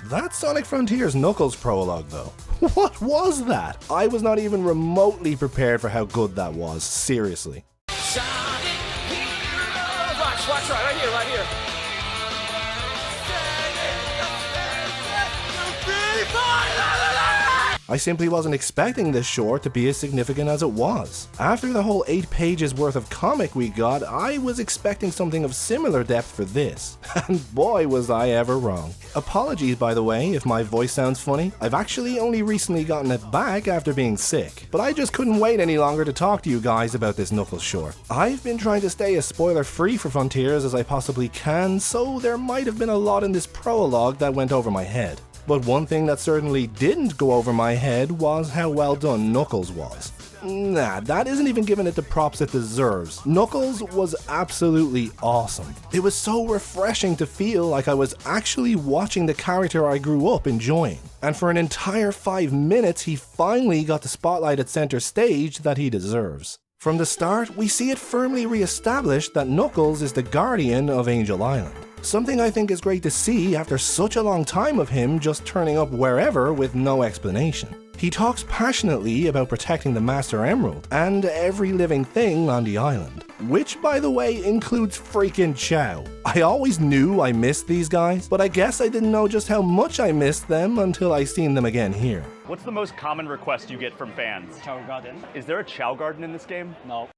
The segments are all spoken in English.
That's Sonic Frontiers Knuckles Prologue though. What was that? I was not even remotely prepared for how good that was, seriously. Sonic Heroes! Watch right here. I simply wasn't expecting this short to be as significant as it was. After the whole 8 pages worth of comic we got, I was expecting something of similar depth for this. And boy was I ever wrong. Apologies by the way if my voice sounds funny. I've actually only recently gotten it back after being sick. But I just couldn't wait any longer to talk to you guys about this Knuckles short. I've been trying to stay as spoiler free for Frontiers as I possibly can, so there might have been a lot in this prologue that went over my head. But one thing that certainly didn't go over my head was how well done Knuckles was. Nah, that isn't even giving it the props it deserves. Knuckles was absolutely awesome. It was so refreshing to feel like I was actually watching the character I grew up enjoying. And for an entire 5 minutes, he finally got the spotlight at center stage that he deserves. From the start, we see it firmly re-established that Knuckles is the guardian of Angel Island. Something I think is great to see after such a long time of him just turning up wherever with no explanation. He talks passionately about protecting the Master Emerald and every living thing on the island, which by the way includes freaking Chow. I always knew I missed these guys, but I guess I didn't know just how much I missed them until I seen them again here. What's the most common request you get from fans? Chow Garden? Is there a Chow Garden in this game? No.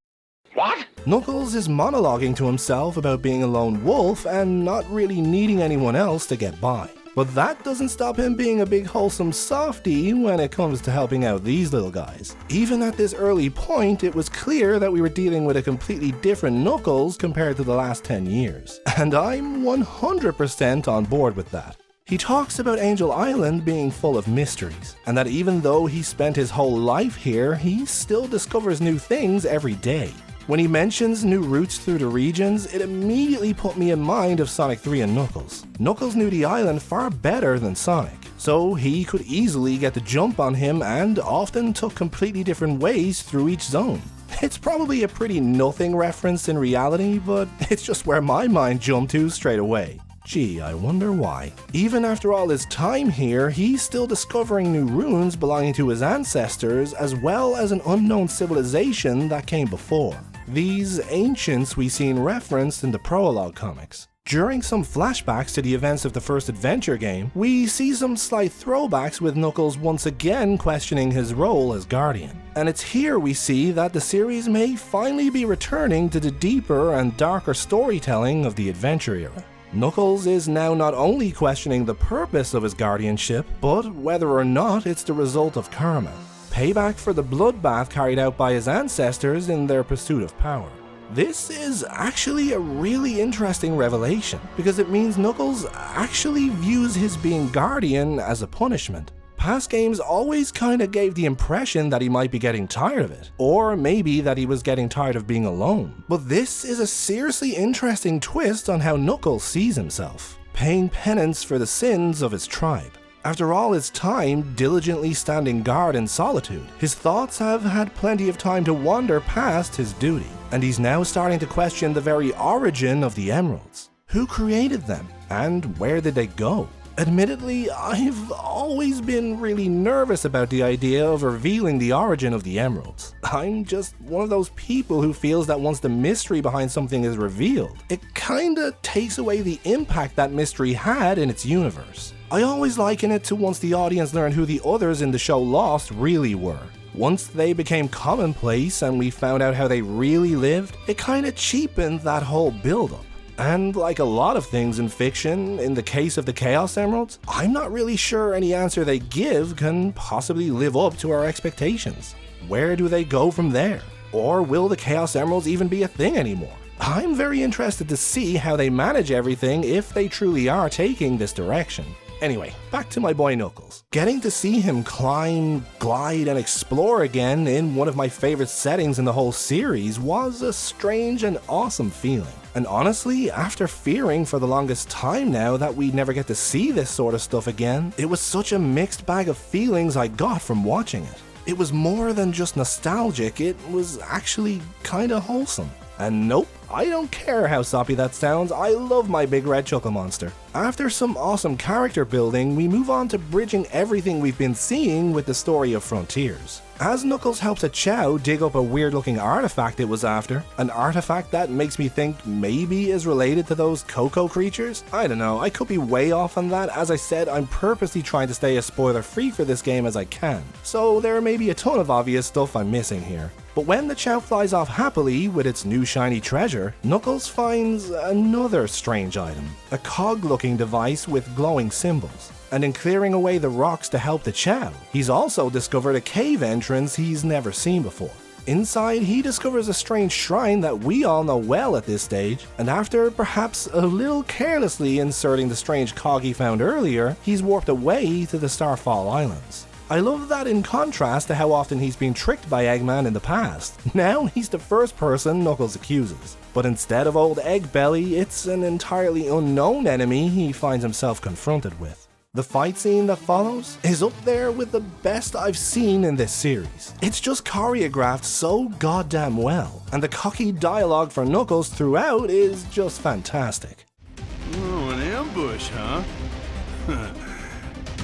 What? Knuckles is monologuing to himself about being a lone wolf and not really needing anyone else to get by. But that doesn't stop him being a big wholesome softie when it comes to helping out these little guys. Even at this early point, it was clear that we were dealing with a completely different Knuckles compared to the last 10 years. And I'm 100% on board with that. He talks about Angel Island being full of mysteries, and that even though he spent his whole life here, he still discovers new things every day. When he mentions new routes through the regions, it immediately put me in mind of Sonic 3 and Knuckles. Knuckles knew the island far better than Sonic, so he could easily get the jump on him and often took completely different ways through each zone. It's probably a pretty nothing reference in reality, but it's just where my mind jumped to straight away. Gee, I wonder why. Even after all his time here, he's still discovering new runes belonging to his ancestors as well as an unknown civilization that came before. These ancients we seen referenced in the Prologue comics. During some flashbacks to the events of the first adventure game, we see some slight throwbacks with Knuckles once again questioning his role as Guardian. And it's here we see that the series may finally be returning to the deeper and darker storytelling of the adventure era. Knuckles is now not only questioning the purpose of his guardianship, but whether or not it's the result of karma. Payback for the bloodbath carried out by his ancestors in their pursuit of power. This is actually a really interesting revelation, because it means Knuckles actually views his being guardian as a punishment. Past games always kinda gave the impression that he might be getting tired of it, or maybe that he was getting tired of being alone. But this is a seriously interesting twist on how Knuckles sees himself, paying penance for the sins of his tribe. After all his time diligently standing guard in solitude, his thoughts have had plenty of time to wander past his duty, and he's now starting to question the very origin of the emeralds. Who created them, and where did they go? Admittedly, I've always been really nervous about the idea of revealing the origin of the emeralds. I'm just one of those people who feels that once the mystery behind something is revealed, it kinda takes away the impact that mystery had in its universe. I always liken it to once the audience learned who the others in the show Lost really were. Once they became commonplace and we found out how they really lived, it kinda cheapened that whole build-up. And like a lot of things in fiction, in the case of the Chaos Emeralds, I'm not really sure any answer they give can possibly live up to our expectations. Where do they go from there? Or will the Chaos Emeralds even be a thing anymore? I'm very interested to see how they manage everything if they truly are taking this direction. Anyway, back to my boy Knuckles. Getting to see him climb, glide, and explore again in one of my favorite settings in the whole series was a strange and awesome feeling. And honestly, after fearing for the longest time now that we'd never get to see this sort of stuff again, it was such a mixed bag of feelings I got from watching it. It was more than just nostalgic, it was actually kinda wholesome. And nope, I don't care how soppy that sounds, I love my big red chuckle monster. After some awesome character building, we move on to bridging everything we've been seeing with the story of Frontiers. As Knuckles helps a Chow dig up a weird looking artifact it was after, an artifact that makes me think maybe is related to those Coco creatures? I don't know, I could be way off on that. As I said, I'm purposely trying to stay as spoiler free for this game as I can, so there may be a ton of obvious stuff I'm missing here. But when the Chow flies off happily with its new shiny treasure, Knuckles finds another strange item, a cog-looking device with glowing symbols. And in clearing away the rocks to help the Chow, he's also discovered a cave entrance he's never seen before. Inside, he discovers a strange shrine that we all know well at this stage, and after perhaps a little carelessly inserting the strange cog he found earlier, he's warped away to the Starfall Islands. I love that in contrast to how often he's been tricked by Eggman in the past. Now he's the first person Knuckles accuses. But instead of old Egg Belly, it's an entirely unknown enemy he finds himself confronted with. The fight scene that follows is up there with the best I've seen in this series. It's just choreographed so goddamn well, and the cocky dialogue for Knuckles throughout is just fantastic. Oh, an ambush, huh?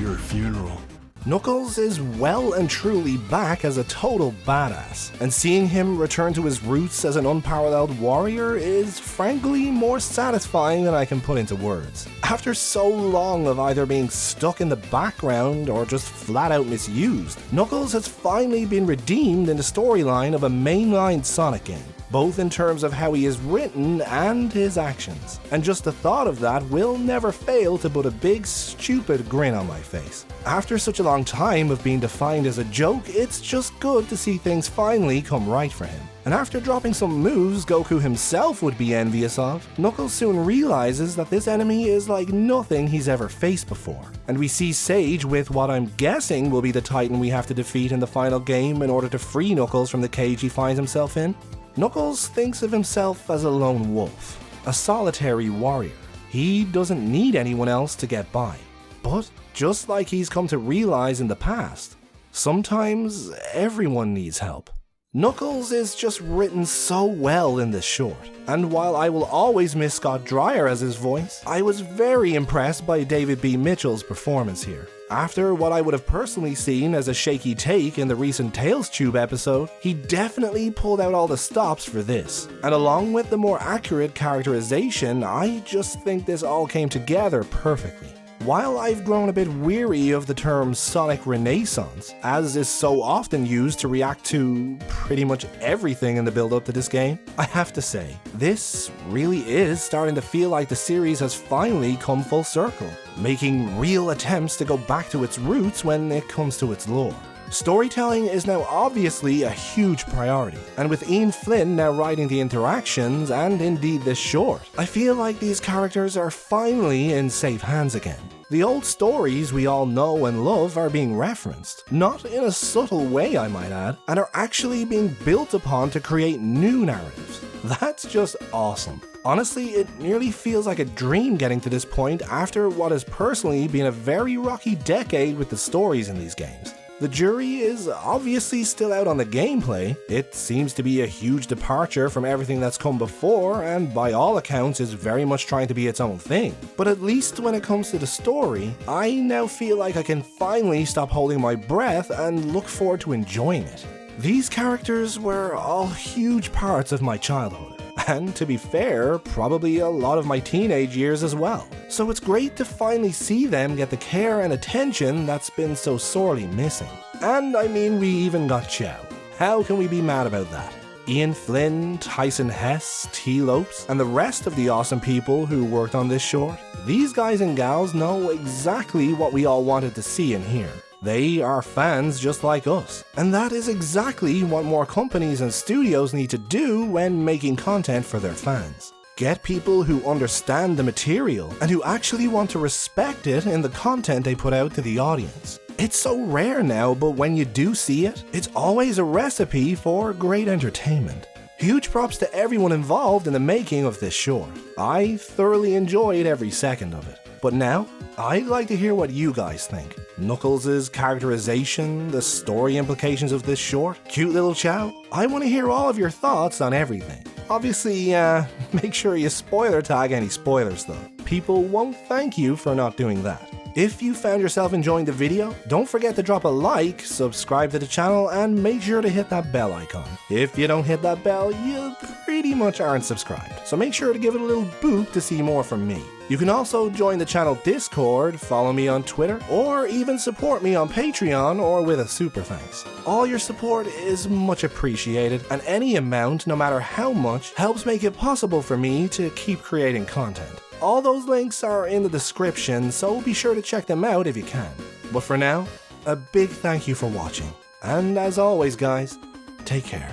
Your funeral. Knuckles is well and truly back as a total badass, and seeing him return to his roots as an unparalleled warrior is frankly more satisfying than I can put into words. After so long of either being stuck in the background or just flat out misused, Knuckles has finally been redeemed in the storyline of a mainline Sonic game, both in terms of how he is written and his actions. And just the thought of that will never fail to put a big stupid grin on my face. After such a long time of being defined as a joke, it's just good to see things finally come right for him. And after dropping some moves Goku himself would be envious of, Knuckles soon realizes that this enemy is like nothing he's ever faced before. And we see Sage with what I'm guessing will be the Titan we have to defeat in the final game in order to free Knuckles from the cage he finds himself in. Knuckles thinks of himself as a lone wolf, a solitary warrior. He doesn't need anyone else to get by. But just like he's come to realize in the past, sometimes everyone needs help. Knuckles is just written so well in this short, and while I will always miss Scott Dreyer as his voice, I was very impressed by David B. Mitchell's performance here. After what I would have personally seen as a shaky take in the recent Tales Tube episode, he definitely pulled out all the stops for this. And along with the more accurate characterization, I just think this all came together perfectly. While I've grown a bit weary of the term Sonic Renaissance, as is so often used to react to pretty much everything in the build-up to this game, I have to say, this really is starting to feel like the series has finally come full circle, making real attempts to go back to its roots when it comes to its lore. Storytelling is now obviously a huge priority, and with Ian Flynn now writing the interactions and indeed this short, I feel like these characters are finally in safe hands again. The old stories we all know and love are being referenced, not in a subtle way I might add, and are actually being built upon to create new narratives. That's just awesome. Honestly, it nearly feels like a dream getting to this point after what has personally been a very rocky decade with the stories in these games. The jury is obviously still out on the gameplay. It seems to be a huge departure from everything that's come before, and by all accounts is very much trying to be its own thing. But at least when it comes to the story, I now feel like I can finally stop holding my breath and look forward to enjoying it. These characters were all huge parts of my childhood. And to be fair, probably a lot of my teenage years as well. So it's great to finally see them get the care and attention that's been so sorely missing. And I mean, we even got Chow. How can we be mad about that? Ian Flynn, Tyson Hess, T. Lopes, and the rest of the awesome people who worked on this short. These guys and gals know exactly what we all wanted to see and hear. They are fans just like us. And that is exactly what more companies and studios need to do when making content for their fans. Get people who understand the material and who actually want to respect it in the content they put out to the audience. It's so rare now, but when you do see it, it's always a recipe for great entertainment. Huge props to everyone involved in the making of this short. I thoroughly enjoyed every second of it. But now, I'd like to hear what you guys think. Knuckles' characterization, the story implications of this short, cute little Chow. I want to hear all of your thoughts on everything. Obviously, make sure you spoiler tag any spoilers though. People won't thank you for not doing that. If you found yourself enjoying the video, don't forget to drop a like, subscribe to the channel, and make sure to hit that bell icon. If you don't hit that bell, you pretty much aren't subscribed, so make sure to give it a little boop to see more from me. You can also join the channel Discord, follow me on Twitter, or even support me on Patreon or with a super thanks. All your support is much appreciated, and any amount, no matter how much, helps make it possible for me to keep creating content. All those links are in the description, so be sure to check them out if you can. But for now, a big thank you for watching. And as always guys, take care.